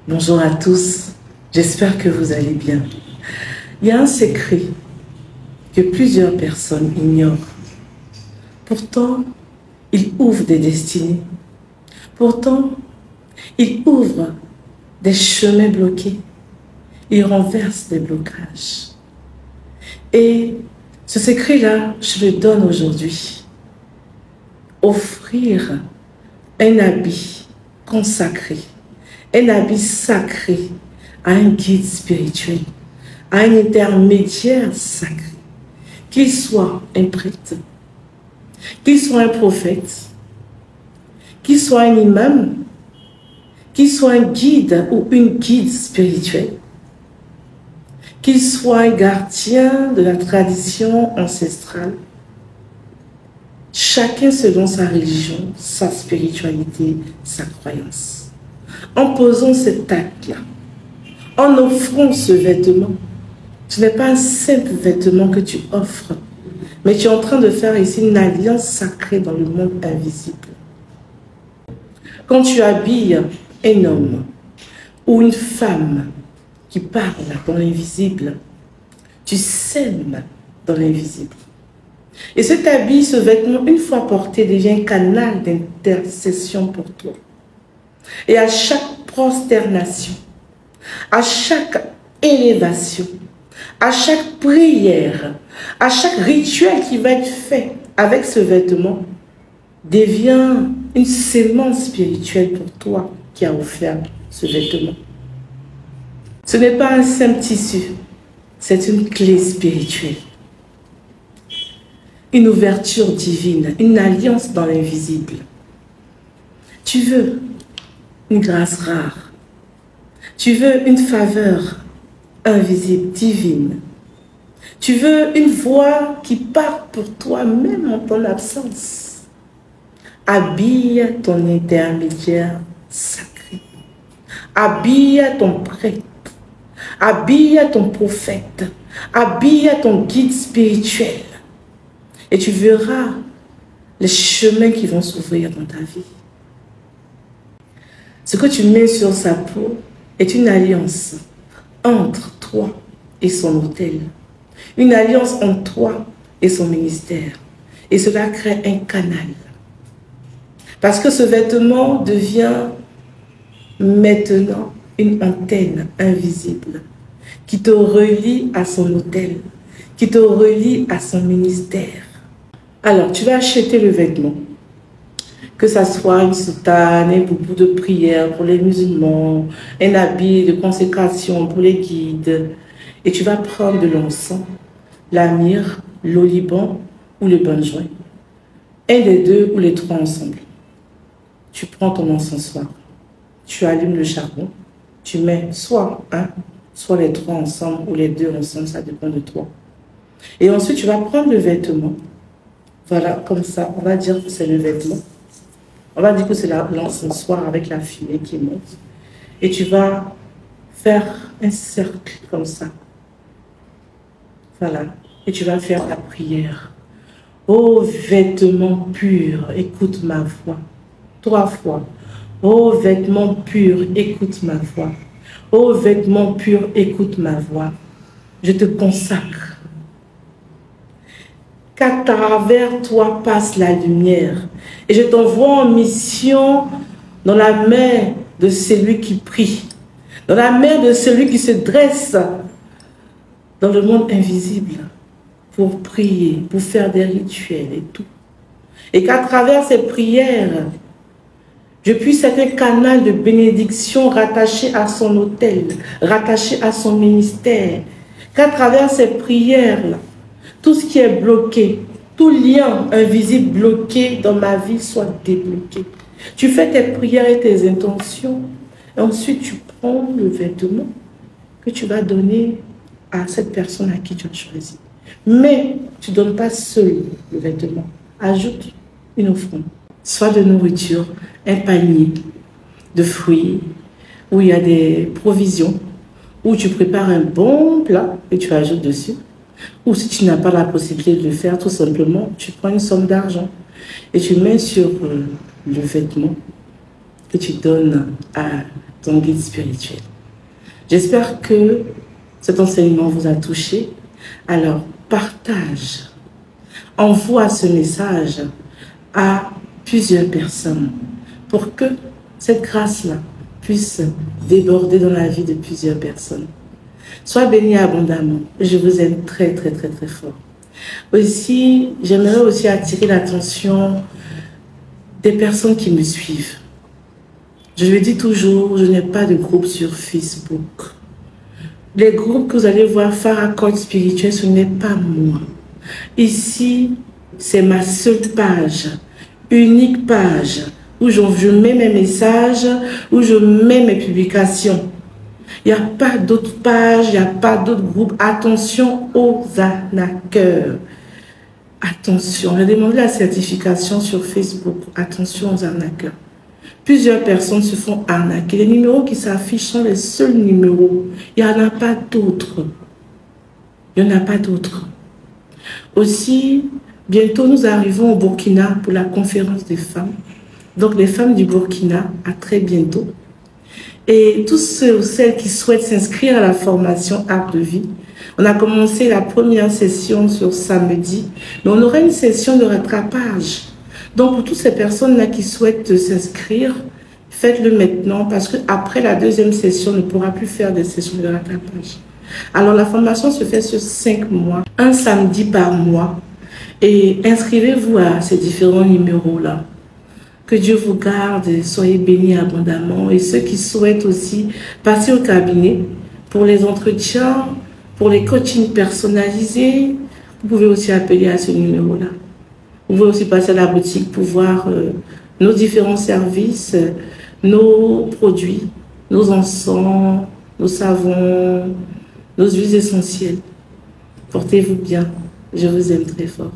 Bonjour à tous, j'espère que vous allez bien. Il y a un secret que plusieurs personnes ignorent. Pourtant, il ouvre des destinées. Pourtant, il ouvre des chemins bloqués. Il renverse des blocages. Et ce secret-là, je le donne aujourd'hui. Offrir un habit consacré, un habit sacré à un guide spirituel, à un intermédiaire sacré, qu'il soit un prêtre, qu'il soit un prophète, qu'il soit un imam, qu'il soit un guide ou une guide spirituelle, qu'il soit un gardien de la tradition ancestrale, chacun selon sa religion, sa spiritualité, sa croyance. En posant cet acte-là, en offrant ce vêtement, ce n'est pas un simple vêtement que tu offres, mais tu es en train de faire ici une alliance sacrée dans le monde invisible. Quand tu habilles un homme ou une femme qui parle dans l'invisible, tu sèmes dans l'invisible. Et cet habit, ce vêtement, une fois porté, devient un canal d'intercession pour toi. Et à chaque prosternation, à chaque élévation, à chaque prière, à chaque rituel qui va être fait avec ce vêtement, devient une sémence spirituelle pour toi qui as offert ce vêtement. Ce n'est pas un simple tissu, c'est une clé spirituelle. Une ouverture divine, une alliance dans l'invisible. Tu veux une grâce rare. Tu veux une faveur invisible, divine. Tu veux une voix qui part pour toi même en ton absence. Habille ton intermédiaire sacré. Habille ton prêtre. Habille ton prophète. Habille ton guide spirituel. Et tu verras les chemins qui vont s'ouvrir dans ta vie. Ce que tu mets sur sa peau est une alliance entre toi et son autel. Une alliance entre toi et son ministère. Et cela crée un canal. Parce que ce vêtement devient maintenant une antenne invisible qui te relie à son autel, qui te relie à son ministère. Alors, tu vas acheter le vêtement, que ça soit une soutane, un boubou de prière pour les musulmans, un habit de consécration pour les guides, et tu vas prendre de l'encens, la myrrhe, l'oliban ou le benjoin, un des deux ou les trois ensemble. Tu prends ton encensoir, tu allumes le charbon, tu mets soit un, soit les trois ensemble ou les deux ensemble, ça dépend de toi. Et ensuite, tu vas prendre le vêtement. Voilà, comme ça, on va dire que c'est le vêtement. On va dire que c'est l'encensoir avec la fumée qui monte. Et tu vas faire un cercle comme ça. Voilà. Et tu vas faire ta prière. Ô vêtement pur, écoute ma voix. 3 fois. Ô vêtement pur, écoute ma voix. Ô vêtement pur, écoute ma voix. Je te consacre. Qu'à travers toi passe la lumière. Et je t'envoie en mission dans la main de celui qui prie, dans la main de celui qui se dresse dans le monde invisible pour prier, pour faire des rituels et tout. Et qu'à travers ces prières, je puisse être un canal de bénédiction rattaché à son autel, rattaché à son ministère. Qu'à travers ces prières-là, tout ce qui est bloqué, tout lien invisible bloqué dans ma vie soit débloqué. Tu fais tes prières et tes intentions. Et ensuite, tu prends le vêtement que tu vas donner à cette personne à qui tu as choisi. Mais tu ne donnes pas seul le vêtement. Ajoute une offrande. Soit de nourriture, un panier de fruits, où il y a des provisions, où tu prépares un bon plat et tu ajoutes dessus. Ou si tu n'as pas la possibilité de le faire, tout simplement, tu prends une somme d'argent et tu mets sur le vêtement que tu donnes à ton guide spirituel. J'espère que cet enseignement vous a touché. Alors, partage, envoie ce message à plusieurs personnes pour que cette grâce-là puisse déborder dans la vie de plusieurs personnes. Sois béni abondamment. Je vous aime très, très, très, très fort. Aussi, j'aimerais aussi attirer l'attention des personnes qui me suivent. Je le dis toujours, je n'ai pas de groupe sur Facebook. Les groupes que vous allez voir, Faracode spirituel, ce n'est pas moi. Ici, c'est ma seule page, unique page, où je mets mes messages, où je mets mes publications. Il n'y a pas d'autres pages, il n'y a pas d'autres groupes. Attention aux arnaqueurs. Attention, j'ai demandé la certification sur Facebook. Attention aux arnaqueurs. Plusieurs personnes se font arnaquer. Les numéros qui s'affichent sont les seuls numéros. Il n'y en a pas d'autres. Il n'y en a pas d'autres. Aussi, bientôt nous arrivons au Burkina pour la conférence des femmes. Donc les femmes du Burkina, à très bientôt. Et tous ceux ou celles qui souhaitent s'inscrire à la formation Art de Vie, on a commencé la première session sur samedi, mais on aura une session de rattrapage. Donc pour toutes ces personnes-là qui souhaitent s'inscrire, faites-le maintenant parce qu'après la deuxième session, on ne pourra plus faire des sessions de rattrapage. Alors la formation se fait sur 5 mois, un samedi par mois. Et inscrivez-vous à ces différents numéros-là. Que Dieu vous garde et soyez bénis abondamment. Et ceux qui souhaitent aussi passer au cabinet pour les entretiens, pour les coachings personnalisés, vous pouvez aussi appeler à ce numéro-là. Vous pouvez aussi passer à la boutique pour voir nos différents services, nos produits, nos encens, nos savons, nos huiles essentielles. Portez-vous bien. Je vous aime très fort.